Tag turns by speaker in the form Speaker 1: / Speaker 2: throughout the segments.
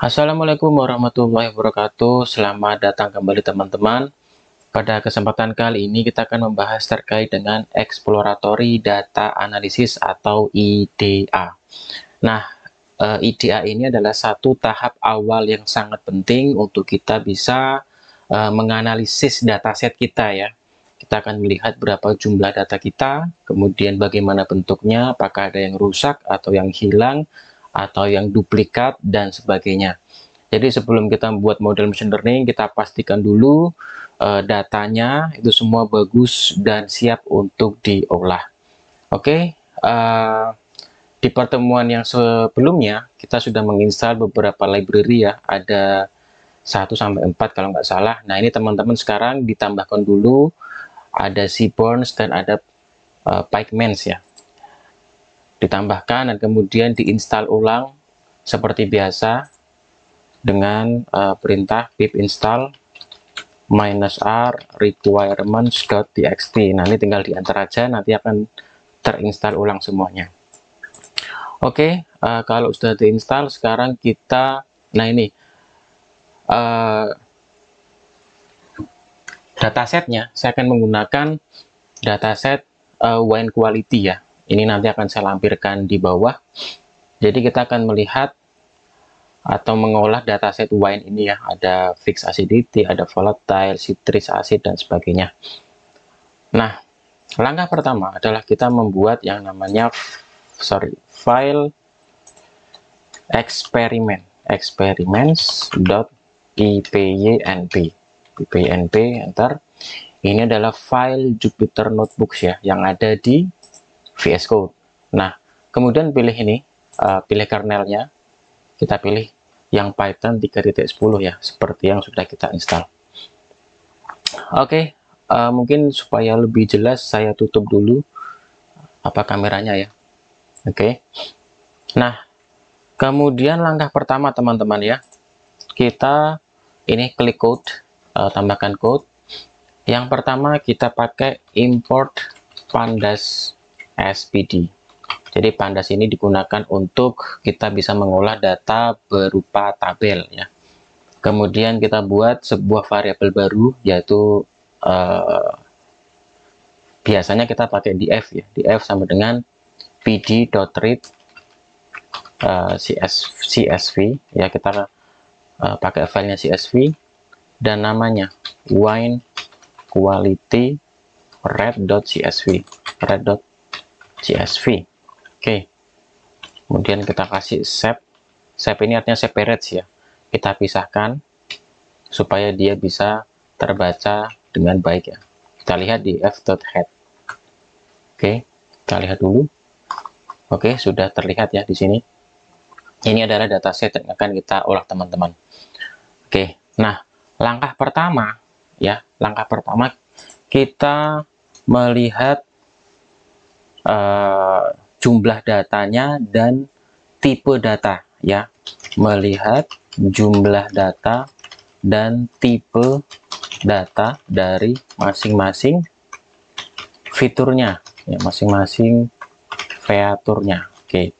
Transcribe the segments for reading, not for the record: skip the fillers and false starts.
Speaker 1: Assalamualaikum warahmatullahi wabarakatuh. Selamat datang kembali teman-teman. Pada kesempatan kali ini kita akan membahas terkait dengan Exploratory Data Analysis atau IDA. Nah, IDA ini adalah satu tahap awal yang sangat penting untuk kita bisa menganalisis dataset kita ya. Kita akan melihat berapa jumlah data kita, kemudian bagaimana bentuknya, apakah ada yang rusak atau yang hilang, atau yang duplikat, dan sebagainya. Jadi sebelum kita membuat model machine learning, kita pastikan dulu datanya itu semua bagus dan siap untuk diolah. Oke, di pertemuan yang sebelumnya, kita sudah menginstal beberapa library ya, ada 1-4 kalau nggak salah. Nah, ini teman-teman sekarang ditambahkan dulu, ada Seaborns dan ada Pykemans ya. Ditambahkan dan kemudian diinstal ulang seperti biasa dengan perintah pip install -r requirements.txt. Nah, ini tinggal diantar aja, nanti akan terinstall ulang semuanya. Oke, kalau sudah diinstal, sekarang kita, nah ini datasetnya, saya akan menggunakan dataset wine quality ya. Ini nanti akan saya lampirkan di bawah. Jadi kita akan melihat atau mengolah dataset wine ini ya, ada fixed acidity, ada volatile, citric acid, dan sebagainya. Nah, langkah pertama adalah kita membuat yang namanya file experiments.pynb. Enter. Ini adalah file Jupyter Notebooks ya, yang ada di VS Code. Nah, kemudian pilih ini, pilih kernelnya, kita pilih yang Python 3.10 ya, seperti yang sudah kita install. Oke, mungkin supaya lebih jelas saya tutup dulu kameranya ya. Oke. Nah, kemudian langkah pertama teman-teman ya, kita ini klik code, tambahkan code. Yang pertama kita pakai import pandas SPD. Jadi pandas ini digunakan untuk kita bisa mengolah data berupa tabel ya. Kemudian kita buat sebuah variabel baru, yaitu biasanya kita pakai df ya. Df sama dengan pd.read csv ya, kita pakai filenya csv dan namanya wine quality red.csv. Oke, kemudian kita kasih save ini artinya separate ya, kita pisahkan supaya dia bisa terbaca dengan baik ya. Kita lihat di f.head. Oke, kita lihat dulu. Oke, sudah terlihat ya di sini. Ini adalah dataset yang akan kita olah teman-teman. Oke, nah langkah pertama ya, kita melihat jumlah datanya dan tipe data ya, melihat jumlah data dan tipe data dari masing-masing fiturnya ya, masing-masing featurnya. Oke,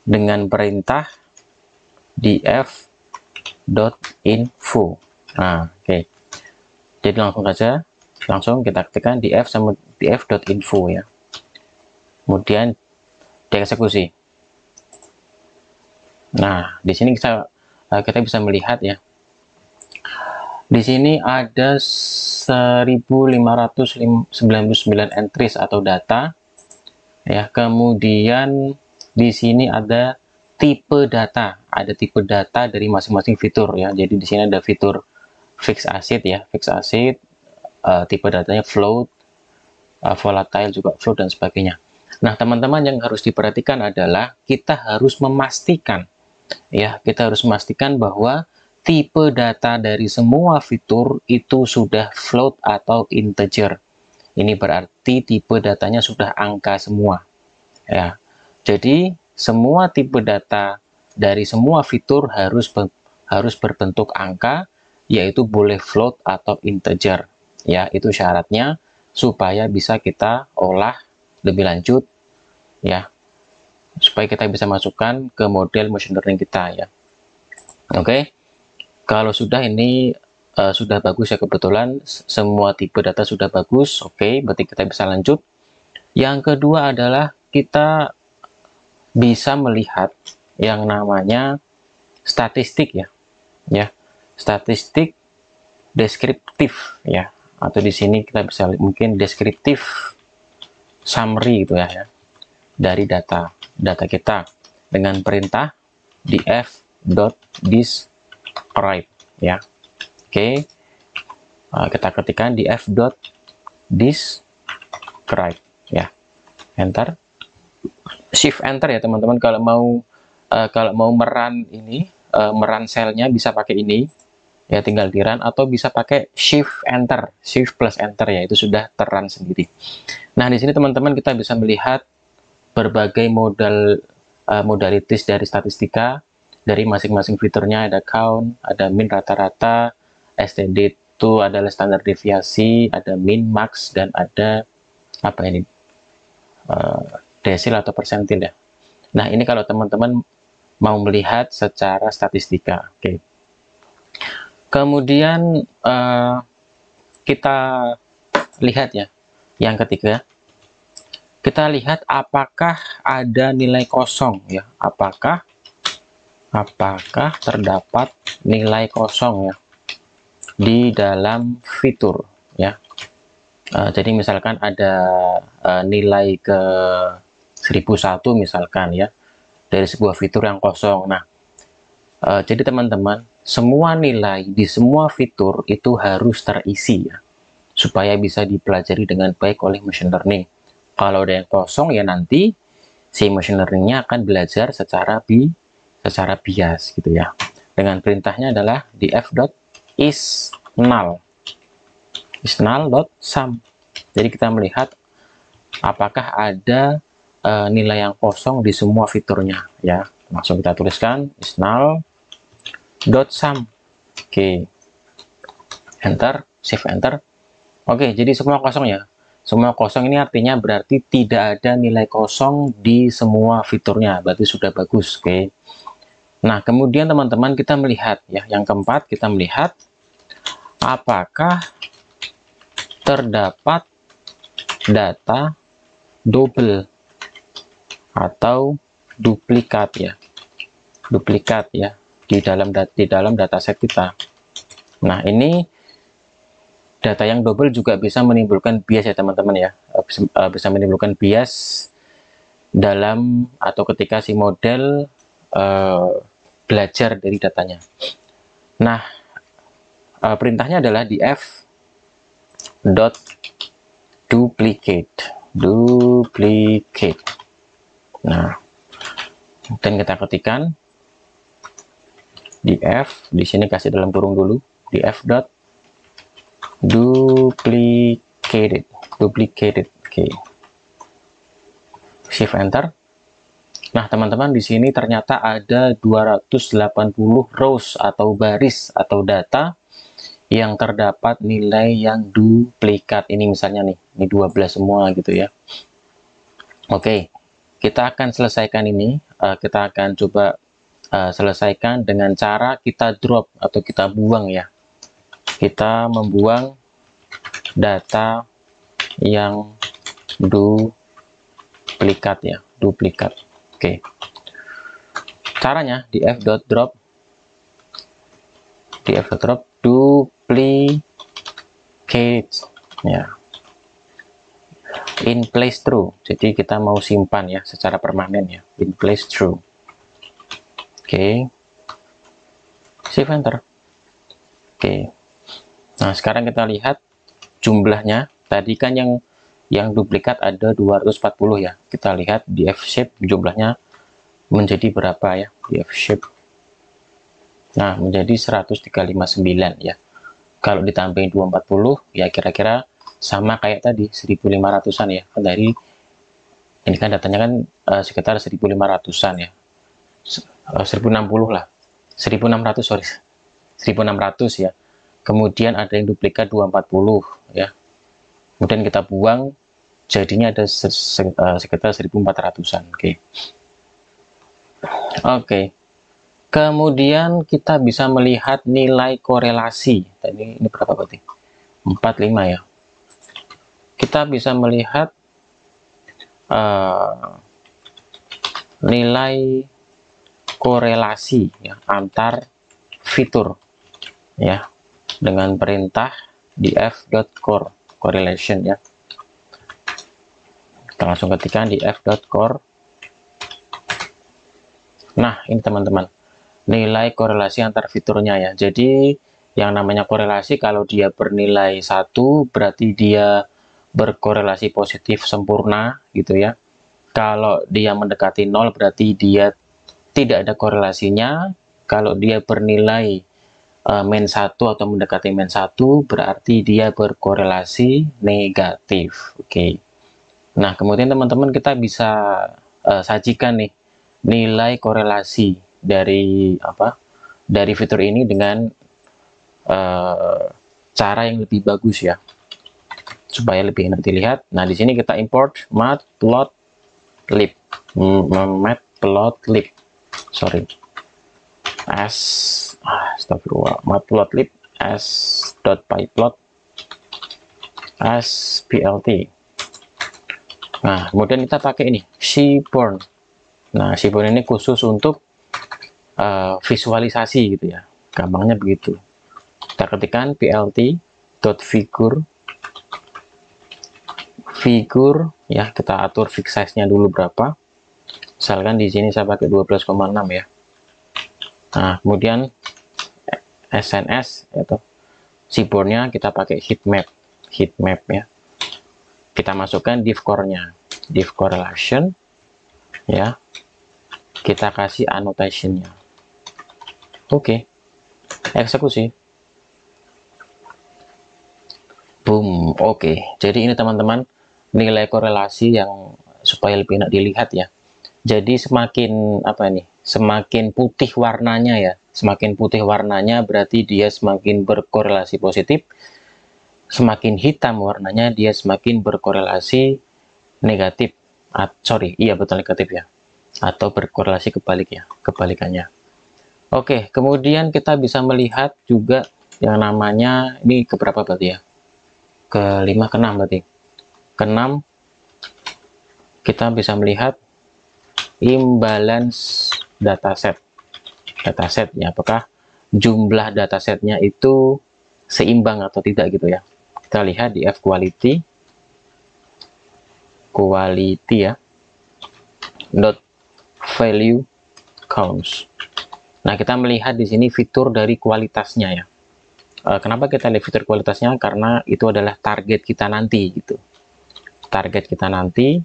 Speaker 1: dengan perintah df.info. Nah, oke, jadi langsung kita ketikkan df sama df.info ya, kemudian dieksekusi. Nah, di sini kita bisa melihat ya, di sini ada 1599 entries atau data ya. Kemudian di sini ada tipe data, dari masing-masing fitur ya. Jadi di sini ada fitur fixed acid ya, tipe datanya float, volatile juga float, dan sebagainya. Nah, teman-teman, yang harus diperhatikan adalah kita harus memastikan bahwa tipe data dari semua fitur itu sudah float atau integer. Ini berarti tipe datanya sudah angka semua ya. Jadi semua tipe data dari semua fitur harus berbentuk angka, yaitu boleh float atau integer ya. Itu syaratnya supaya bisa kita olah lebih lanjut ya, supaya kita bisa masukkan ke model machine learning kita ya. Oke, kalau sudah ini sudah bagus ya, kebetulan semua tipe data sudah bagus. Oke, berarti kita bisa lanjut. Yang kedua adalah kita bisa melihat yang namanya statistik ya, statistik deskriptif ya, atau di sini kita bisa mungkin deskriptif summary gitu ya, dari data kita dengan perintah df.describe ya. Oke, kita ketikkan df.describe ya, enter, shift enter ya teman-teman. Kalau mau meran ini, meran selnya bisa pakai ini ya, tinggal di run, atau bisa pakai shift enter, shift plus enter ya, itu sudah terrun sendiri. Nah, di sini teman-teman kita bisa melihat berbagai modalitas dari statistika dari masing-masing fiturnya. Ada count, ada min, rata-rata, std itu adalah standar deviasi, ada min, max, dan ada apa ini, desil atau persentil ya. Nah, ini kalau teman-teman mau melihat secara statistika. Oke. Kemudian kita lihat ya, yang ketiga, kita lihat apakah ada nilai kosong ya, apakah terdapat nilai kosong ya di dalam fitur ya. Jadi misalkan ada nilai ke 1001 misalkan ya, dari sebuah fitur yang kosong. Nah, jadi teman-teman, semua nilai di semua fitur itu harus terisi ya, supaya bisa dipelajari dengan baik oleh machine learning. Kalau ada yang kosong ya, nanti si machine learningnya akan belajar secara bias gitu ya. Dengan perintahnya adalah df.isNull, isNull.sum. Jadi kita melihat apakah ada nilai yang kosong di semua fiturnya ya. Langsung kita tuliskan isNull.sum. Oke, enter, shift enter. Oke, jadi semua kosong ya. Semua kosong ini artinya berarti tidak ada nilai kosong di semua fiturnya, berarti sudah bagus. Oke. Nah, kemudian teman-teman kita melihat ya, yang keempat kita melihat apakah terdapat data double atau duplikat ya, di dalam dataset kita. Nah, ini data yang double juga bisa menimbulkan bias ya teman-teman ya, bisa menimbulkan bias dalam atau ketika si model belajar dari datanya. Nah, perintahnya adalah df.duplicate. Nah, dan kita ketikkan df, di sini kasih dalam kurung dulu, df.duplicated. Oke. Shift enter. Nah, teman-teman, di sini ternyata ada 280 rows atau baris atau data yang terdapat nilai yang duplikat. Ini misalnya nih, ini 12 semua gitu ya. Oke, kita akan selesaikan ini. Kita akan coba selesaikan dengan cara kita drop atau kita buang ya. Kita membuang data yang duplikat ya, duplikat. Oke. Caranya df.drop duplicate ya, in place true. Jadi kita mau simpan ya secara permanen ya, in place true. Oke. Shift enter. Oke. Nah, sekarang kita lihat jumlahnya. Tadi kan yang duplikat ada 240 ya. Kita lihat di F-shape jumlahnya menjadi berapa ya, di F-shape. Nah, menjadi 1359 ya. Kalau ditambahin 240 ya kira-kira sama kayak tadi 1500-an ya. Dari ini kan datanya kan sekitar 1500-an ya. 1060 lah. 1600, sorry. 1600 ya. Kemudian ada yang duplikat 240 ya. Kemudian kita buang, jadinya ada sekitar 1400-an. Oke. Kemudian kita bisa melihat nilai korelasi. Ini berapa berarti? 45 ya. Kita bisa melihat nilai korelasi ya, antar fitur ya dengan perintah df.core correlation ya. Kita langsung ketikkan df.core. Nah, ini teman-teman, nilai korelasi antar fiturnya ya. Jadi yang namanya korelasi, kalau dia bernilai 1 berarti dia berkorelasi positif sempurna gitu ya. Kalau dia mendekati 0 berarti dia tidak ada korelasinya. Kalau dia bernilai min 1 atau mendekati min 1 berarti dia berkorelasi negatif. Oke. Nah, kemudian teman-teman kita bisa sajikan nih nilai korelasi dari fitur ini dengan cara yang lebih bagus ya, supaya lebih enak dilihat. Nah, di sini kita import matplotlib, matplotlib s.pyplot as plt. Nah, kemudian kita pakai ini Seaborn. Nah, Seaborn ini khusus untuk visualisasi gitu ya, gampangnya begitu. Kita ketikkan plt.figure ya, kita atur fix size-nya dulu berapa. Misalkan di sini saya pakai 12,6 ya. Nah, kemudian SNS yaitu Seaborn-nya kita pakai heatmap ya. Kita masukkan div core-nya, div correlation ya. Kita kasih annotation-nya. Oke. Eksekusi. Boom. Oke. Jadi ini teman-teman nilai korelasi yang supaya lebih enak dilihat ya. Jadi semakin semakin putih warnanya ya. Semakin putih warnanya berarti dia semakin berkorelasi positif. Semakin hitam warnanya dia semakin berkorelasi negatif. Iya betul, negatif ya. Atau berkorelasi kebalikannya. Oke, kemudian kita bisa melihat juga yang namanya, ini keberapa berarti ya? Ke-5, ke-6 berarti. Ke-6 kita bisa melihat imbalance dataset. Dataset ya, apakah jumlah datasetnya itu seimbang atau tidak gitu ya. Kita lihat di f-quality ya, dot value counts. Nah, kita melihat di sini fitur dari kualitasnya ya. Kenapa kita lihat fitur kualitasnya? Karena itu adalah target kita nanti gitu. Target kita nanti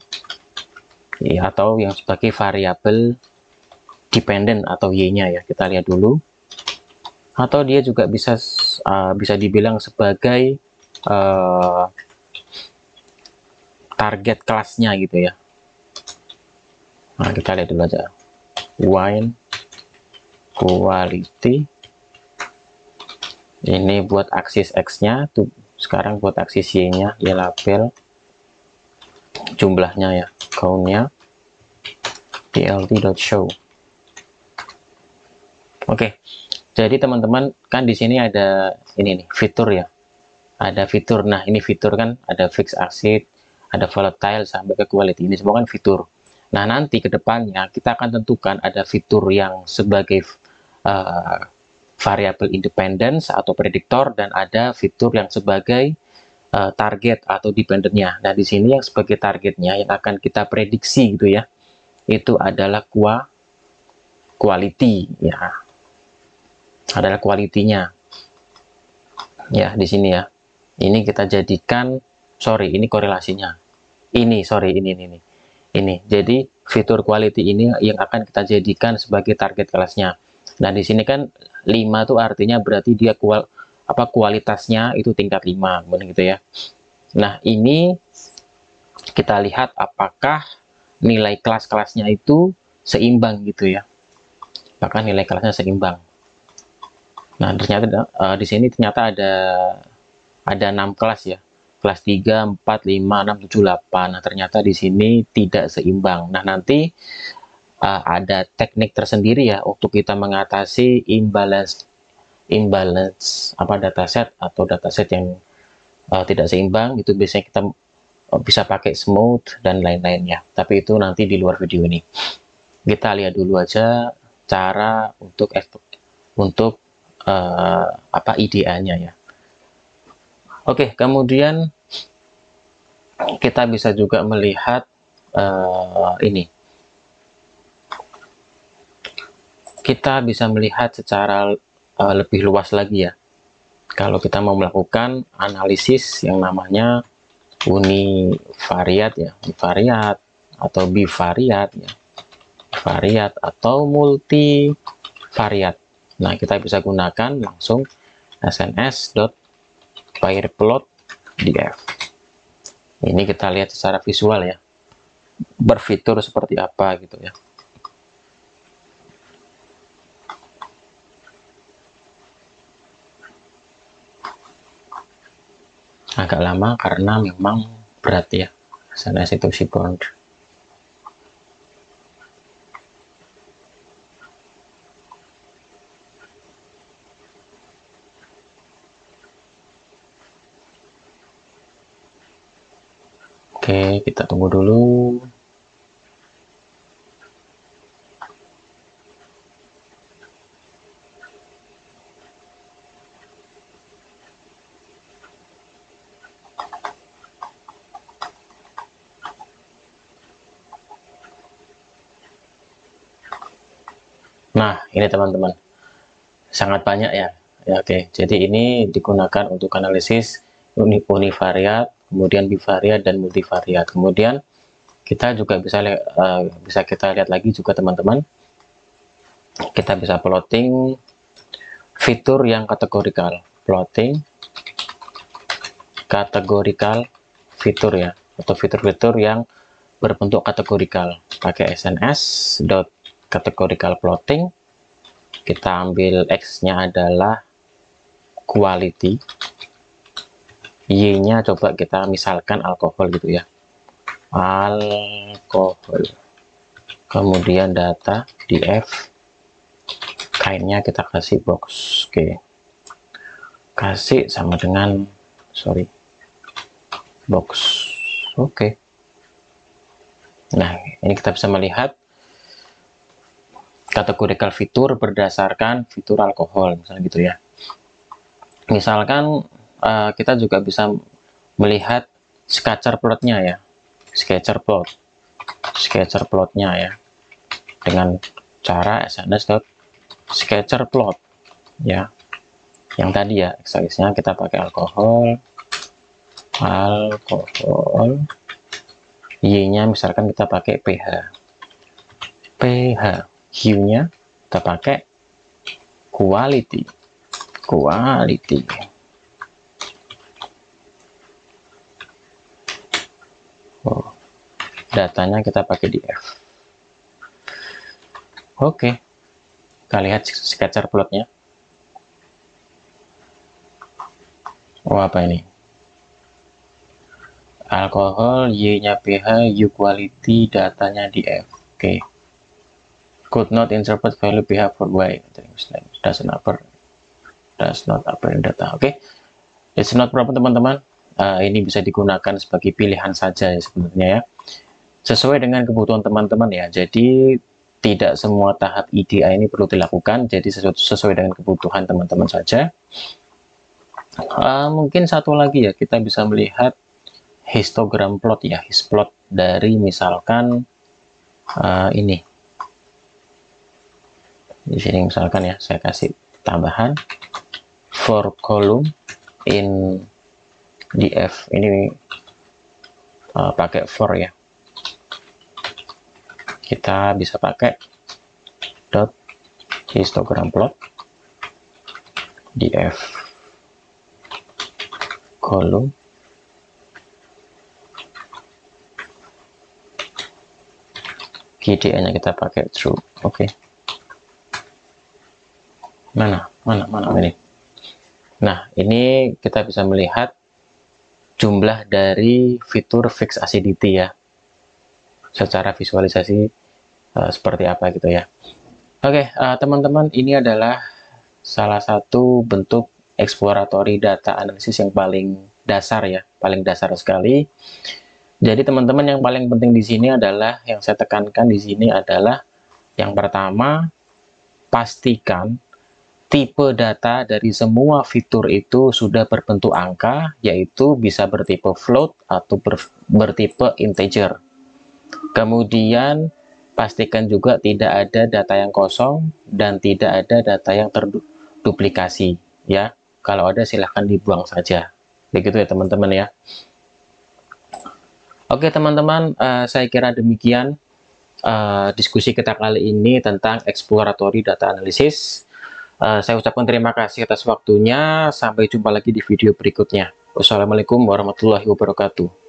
Speaker 1: ya, atau yang sebagai variabel dependent atau y-nya ya. Kita lihat dulu. Atau dia juga bisa dibilang sebagai target kelasnya gitu ya. Nah, kita lihat dulu aja. Wine quality. Ini buat aksis X-nya tuh. Sekarang buat aksis Y-nya, ya label jumlahnya ya, count-nya plt.show. Oke. Jadi teman-teman kan di sini ada ini nih fitur ya. Ada fitur. Nah, ini fitur kan ada fixed acid, ada volatile sampai ke quality. Ini semua kan fitur. Nah, nanti ke depannya kita akan tentukan ada fitur yang sebagai variabel independence atau prediktor, dan ada fitur yang sebagai target atau dependentnya. Nah, di sini yang sebagai targetnya yang akan kita prediksi gitu ya, itu adalah quality ya. Adalah quality-nya. Ya, di sini ya. Ini kita jadikan, ini korelasinya. Ini. Jadi fitur quality ini yang akan kita jadikan sebagai target kelasnya. Nah, di sini kan 5 itu artinya berarti dia kualitasnya itu tingkat 5, gitu ya. Nah, ini kita lihat apakah nilai kelas-kelasnya itu seimbang gitu ya. Apakah nilai kelasnya seimbang. Nah, ternyata di sini ternyata ada 6 kelas ya. Kelas 3, 4, 5, 6, 7, 8. Nah, ternyata di sini tidak seimbang. Nah, nanti ada teknik tersendiri ya untuk kita mengatasi imbalance dataset atau dataset yang tidak seimbang. Itu biasanya kita bisa pakai smooth dan lain-lainnya, tapi itu nanti di luar video ini. Kita lihat dulu aja cara untuk IDA-nya ya. Oke, kemudian kita bisa juga melihat ini. Kita bisa melihat secara lebih luas lagi ya. Kalau kita mau melakukan analisis yang namanya univariat ya, univariat atau bivariat ya, variat atau multivariat. Nah, kita bisa gunakan langsung sns.pairplot.df. Ini kita lihat secara visual ya, berfitur seperti apa gitu ya. Agak lama karena memang berat ya, SNS itu Seaborn. Oke, kita tunggu dulu. Nah, ini teman-teman, sangat banyak ya. Oke, jadi ini digunakan untuk analisis univariat, kemudian bivariat dan multivariat. Kemudian kita juga bisa kita lihat lagi juga teman-teman. Kita bisa plotting fitur yang kategorikal, plotting kategorikal fitur ya, atau fitur-fitur yang berbentuk kategorikal. Pakai sns.categorical plotting. Kita ambil X-nya adalah quality, Y-nya coba kita misalkan alkohol gitu ya, alkohol. Kemudian data df, kainnya kita kasih box. Oke, kasih sama dengan box. Oke. Nah, ini kita bisa melihat kategorikal fitur berdasarkan fitur alkohol, misalnya gitu ya. Misalkan kita juga bisa melihat scatter plotnya ya, scatter plotnya ya, dengan cara sns.scatter plot ya, yang tadi ya, X-nya kita pakai alkohol, Y-nya misalkan kita pakai pH, Q-nya kita pakai quality. Datanya kita pakai df. Oke, kita lihat scatter plotnya. Apa ini? Alkohol, Y-nya pH, U quality, datanya df. Oke. Could not interpret value pH for Y. Does not appear in data. Oke. It's not problem teman-teman. Ini bisa digunakan sebagai pilihan saja ya sebenarnya ya. Sesuai dengan kebutuhan teman-teman ya. Jadi tidak semua tahap IDA ini perlu dilakukan. Jadi sesuai dengan kebutuhan teman-teman saja. Mungkin satu lagi ya, kita bisa melihat histogram plot ya, hisplot dari misalkan ini. Di sini misalkan ya, saya kasih tambahan for column in df. Ini pakai for ya. Kita bisa pakai dot histogram plot df column GDA nya kita pakai true. Oke. Mana ini. Nah, ini kita bisa melihat jumlah dari fitur fixed acidity ya, secara visualisasi seperti apa gitu ya. Oke, teman-teman, ini adalah salah satu bentuk exploratory data analysis yang paling dasar ya, paling dasar sekali. Jadi teman-teman, yang paling penting di sini adalah, yang saya tekankan di sini adalah yang pertama, pastikan tipe data dari semua fitur itu sudah berbentuk angka, yaitu bisa bertipe float atau bertipe integer. Kemudian pastikan juga tidak ada data yang kosong dan tidak ada data yang terduplikasi ya. Kalau ada silahkan dibuang saja. Begitu ya teman-teman ya. Oke teman-teman, saya kira demikian diskusi kita kali ini tentang exploratory data analysis. Saya ucapkan terima kasih atas waktunya. Sampai jumpa lagi di video berikutnya. Wassalamualaikum warahmatullahi wabarakatuh.